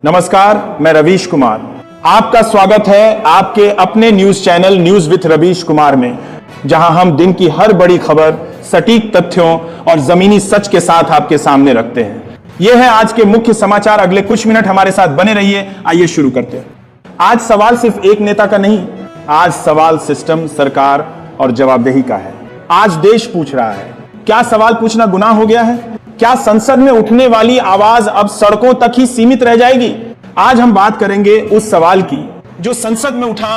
नमस्कार, मैं रवीश कुमार। आपका स्वागत है आपके अपने news channel news with Ravish Kumar में, जहां हम दिन की हर बड़ी खबर सटीक तथ्यों और जमीनी सच के साथ आपके सामने रखते हैं। यह है आज के मुख्य समाचार। अगले कुछ मिनट हमारे साथ बने रहिए। आइए शुरू करते हैं। आज सवाल सिर्फ एक नेता का नहीं, आज सवाल सिस्टम, सरकार और जवाबदेही का है। आज देश पूछ रहा है, क्या सवाल पूछना गुनाह हो गया है? क्या संसद में उठने वाली आवाज अब सड़कों तक ही सीमित रह जाएगी? आज हम बात करेंगे उस सवाल की जो संसद में उठा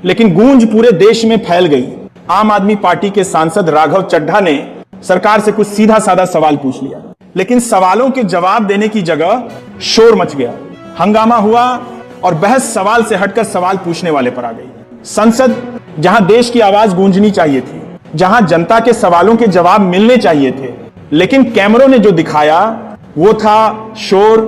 लेकिन गूंज पूरे देश में फैल गई। आम आदमी पार्टी के सांसद राघव चड्ढा ने सरकार से कुछ सीधा साधा सवाल पूछ लिया, लेकिन सवालों के जवाब देने की जगह शोर मच गया, हंगामा हुआ और बहस सवाल से हटकर सवाल पूछने वाले पर आ गई। संसद, जहां देश की आवाज गूंजनी चाहिए थी, जहां जनता के सवालों के जवाब मिलने चाहिए थे, लेकिन कैमरों ने जो दिखाया वो था शोर,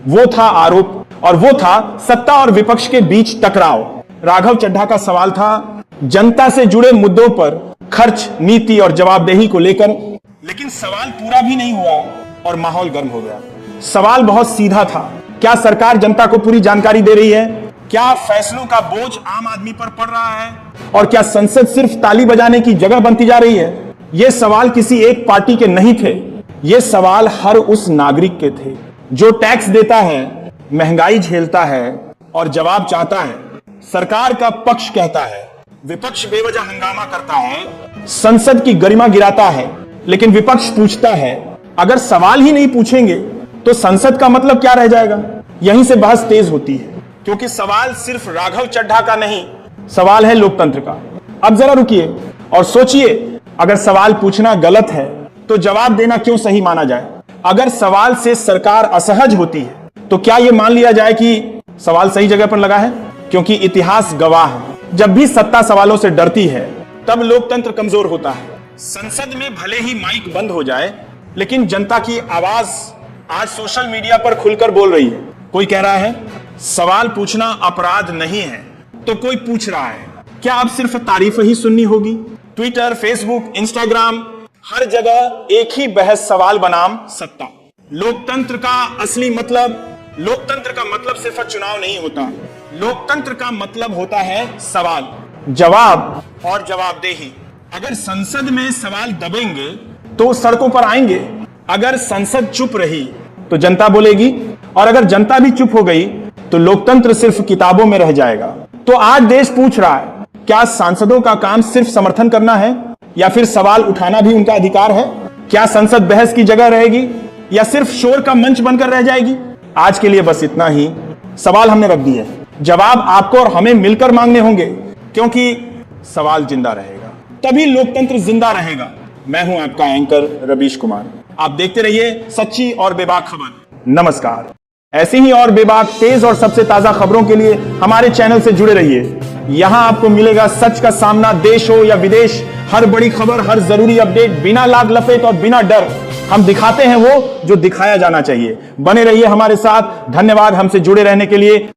वो था आरोप और वो था सत्ता और विपक्ष के बीच टकराव। राघव चड्ढा का सवाल था जनता से जुड़े मुद्दों पर, खर्च, नीति और जवाबदेही को लेकर, लेकिन सवाल पूरा भी नहीं हुआ और माहौल गर्म हो गया। सवाल बहुत सीधा था, क्या सरकार जनता को पूरी जानकारी दे रही है? क्या फैसलों का बोझ आम आदमी पर पड़ रहा है? और क्या संसद सिर्फ ताली बजाने की जगह बनती जा रही है? ये सवाल किसी एक पार्टी के नहीं थे, ये सवाल हर उस नागरिक के थे जो टैक्स देता है, महंगाई झेलता है और जवाब चाहता है। सरकार का पक्ष कहता है, विपक्ष बेवजह हंगामा करता है, संसद की गरिमा गिराता है, लेकिन विपक्ष पूछता है, अगर सवाल ही नहीं पूछेंगे तो संसद का मतलब क्या रह जाएगा? यहीं से बहस तेज होती है, क्योंकि सवाल सिर्फ राघव चड्ढा का नहीं, सवाल है लोकतंत्र का। अब जरा रुकिए और सोचिए, अगर सवाल पूछना गलत है तो जवाब देना क्यों सही माना जाए? अगर सवाल से सरकार असहज होती है तो क्या यह मान लिया जाए कि सवाल सही जगह पर लगा है? क्योंकि इतिहास गवाह है, जब भी सत्ता सवालों से डरती है तब लोकतंत्र कमजोर होता है। संसद में भले ही माइक बंद हो जाए, लेकिन जनता की आवाज आज सोशल मीडिया पर खुलकर बोल रही है। कोई कह रहा है सवाल पूछना अपराध नहीं है, तो कोई पूछ रहा है क्या अब सिर्फ तारीफ ही सुननी होगी? ट्विटर, फेसबुक, इंस्टाग्राम, हर जगह एक ही बहस सवाल बनाम सत्ता। लोकतंत्र का असली मतलब, लोकतंत्र का मतलब सिर्फ चुनाव नहीं होता, लोकतंत्र का मतलब होता है सवाल, जवाब और जवाबदेही। अगर संसद में सवाल दबेंगे तो सड़कों पर आएंगे, अगर संसद चुप रही तो जनता बोलेगी, और अगर जनता भी चुप हो गई तो लोकतंत्र सिर्फ किताबों में रह जाएगा। तो आज देश पूछ रहा है, क्या सांसदों का काम सिर्फ समर्थन करना है या फिर सवाल उठाना भी उनका अधिकार है? क्या संसद बहस की जगह रहेगी या सिर्फ शोर का मंच बनकर रह जाएगी? आज के लिए बस इतना ही। सवाल हमने रख दिए, जवाब आपको और हमें मिलकर मांगने होंगे, क्योंकि सवाल जिंदा रहेगा तभी लोकतंत्र जिंदा रहेगा। मैं हूं आपका एंकर रवीश कुमार। आप देखते रहिए सच्ची और बेबाक खबर। नमस्कार। ऐसी ही और बेबाक, तेज और सबसे ताजा खबरों के लिए हमारे चैनल से जुड़े रहिए। यहां आपको मिलेगा सच का सामना, देश हो या विदेश, हर बड़ी खबर, हर जरूरी अपडेट, बिना लाग लपेट और बिना डर। हम दिखाते हैं वो जो दिखाया जाना चाहिए। बने रहिए हमारे साथ। धन्यवाद हमसे जुड़े रहने के लिए।